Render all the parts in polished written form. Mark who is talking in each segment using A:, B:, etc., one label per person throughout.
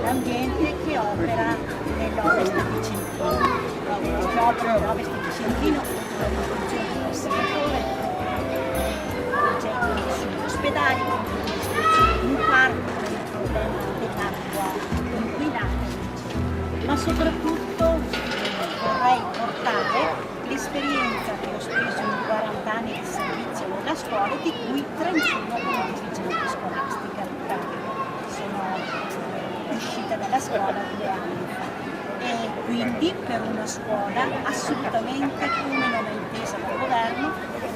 A: L'ambiente che opera nell'Ovest vicentino, che opera nell'Ovest vicentino, produzione del settore, progetti sugli ospedali, un parco per il problema dell'acqua inquinata, ma soprattutto vorrei portare l'esperienza che ho speso in 40 anni di servizio nella scuola, di cui 31 come dirigente scolastica. Sono uscita dalla scuola 2 anni fa e quindi per una scuola assolutamente come non è intesa dal governo,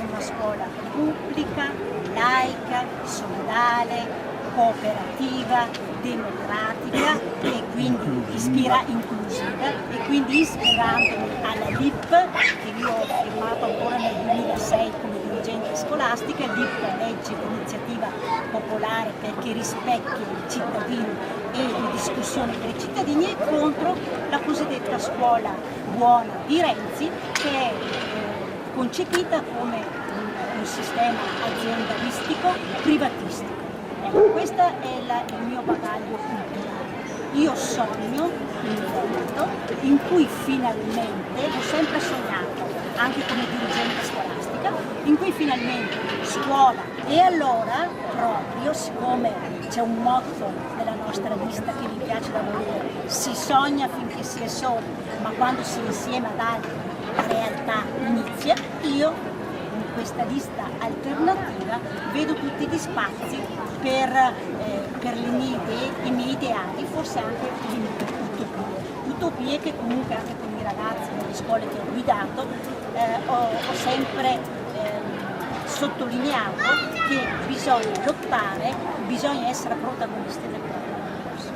A: una scuola pubblica, laica, solidale, cooperativa, democratica e quindi inclusiva, e quindi ispirandomi alla LIP che io ho firmato ancora nel 2006 come dirigente scolastica. LIP, legge di iniziativa popolare perché rispecchia il cittadino e le discussioni per i cittadini, e contro la cosiddetta scuola buona di Renzi, che è concepita come un sistema aziendalistico privatistico. Questo è il mio bagaglio culturale. Io sogno un mondo in cui finalmente, l'ho sempre sognato, anche come dirigente scolastica, in cui finalmente scuola, e allora proprio, siccome c'è un motto della nostra lista che mi piace da morire, si sogna finché si è soli, ma quando si è insieme ad altri la realtà inizia, io in questa lista alternativa vedo tutti gli spazi per le mie idee, i miei ideali, forse anche utopie che comunque anche con i ragazzi nelle scuole che ho guidato ho sempre sottolineato che bisogna lottare, bisogna essere protagonisti del proprio percorso.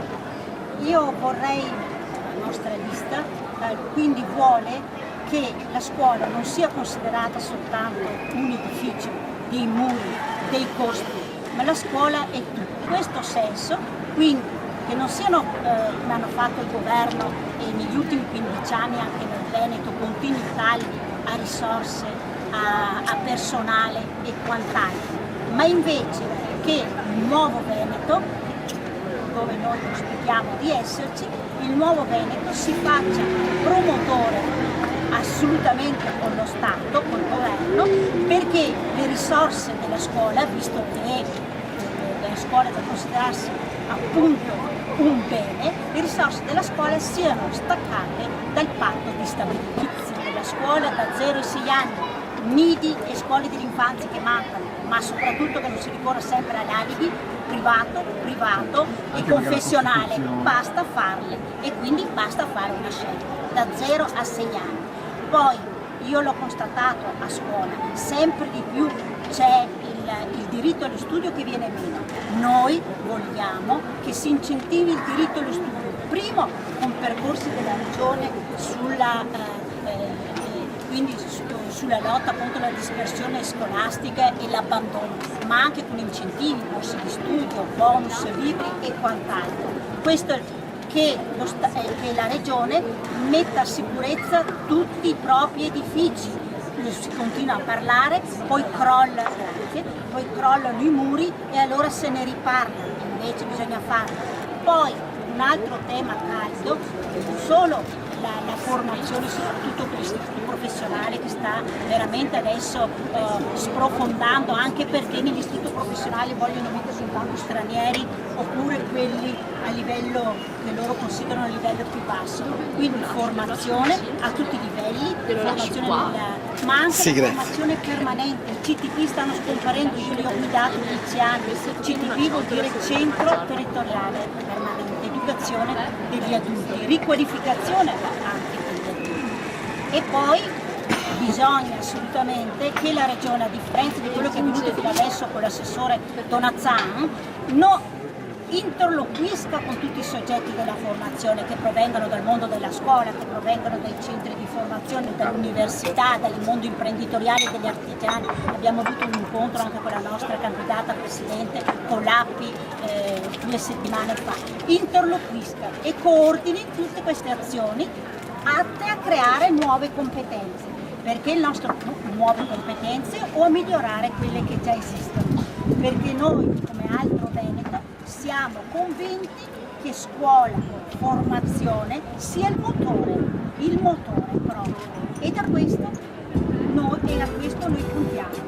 A: Io vorrei, la nostra lista quindi vuole che la scuola non sia considerata soltanto un edificio, dei muri, dei costi, ma la scuola è tutto. In questo senso, quindi, che non siano, come hanno fatto il governo e negli ultimi 15 anni anche nel Veneto, continui tagli a risorse, a personale e quant'altro, ma invece che il nuovo Veneto, dove noi auspichiamo di esserci, il nuovo Veneto si faccia promotore assolutamente con lo Stato, col governo, perché le risorse della scuola, visto che la scuola è da considerarsi appunto un bene, le risorse della scuola siano staccate dal patto di stabilizzazione della scuola da 0 ai 6 anni, nidi e scuole dell'infanzia che mancano, ma soprattutto che non si ricorra sempre agli alibi privato e confessionale, basta farle e quindi basta fare una scelta da 0 a 6 anni. Poi io l'ho constatato a scuola, sempre di più c'è il diritto allo studio che viene meno. Noi vogliamo che si incentivi il diritto allo studio, primo con percorsi della regione sulla lotta contro la dispersione scolastica e l'abbandono, ma anche con incentivi, borse di studio, bonus, libri e quant'altro. Questo è che la regione metta a sicurezza tutti i propri edifici. Si continua a parlare, poi crollano i muri e allora se ne riparla, invece bisogna farlo. Poi un altro tema caldo, non solo la formazione soprattutto per l'istituto professionale che sta veramente adesso sprofondando, anche perché nell'istituto professionale vogliono mettere soltanto stranieri oppure quelli a livello che loro considerano a livello più basso, quindi formazione a tutti i livelli, formazione ma anche la formazione permanente. I CTP stanno scomparendo, io li ho guidati 10 anni, CTP vuol dire centro territoriale permanente, educazione degli adulti, riqualificazione anche degli adulti. E poi bisogna assolutamente che la regione, a differenza di quello che è venuto fino adesso con l'assessore Donazzan, interloquisca con tutti i soggetti della formazione che provengono dal mondo della scuola, che provengono dai centri di formazione, dall'università, dal mondo imprenditoriale e degli artigiani. Abbiamo avuto un incontro anche con la nostra candidata presidente, con l'API, 2 settimane fa. Interloquisca e coordini tutte queste azioni atte a creare nuove competenze. perché il nostro nuove competenze o a migliorare quelle che già esistono, perché noi come Altro Veneto siamo convinti che scuola, formazione sia il motore proprio, e a questo noi puntiamo.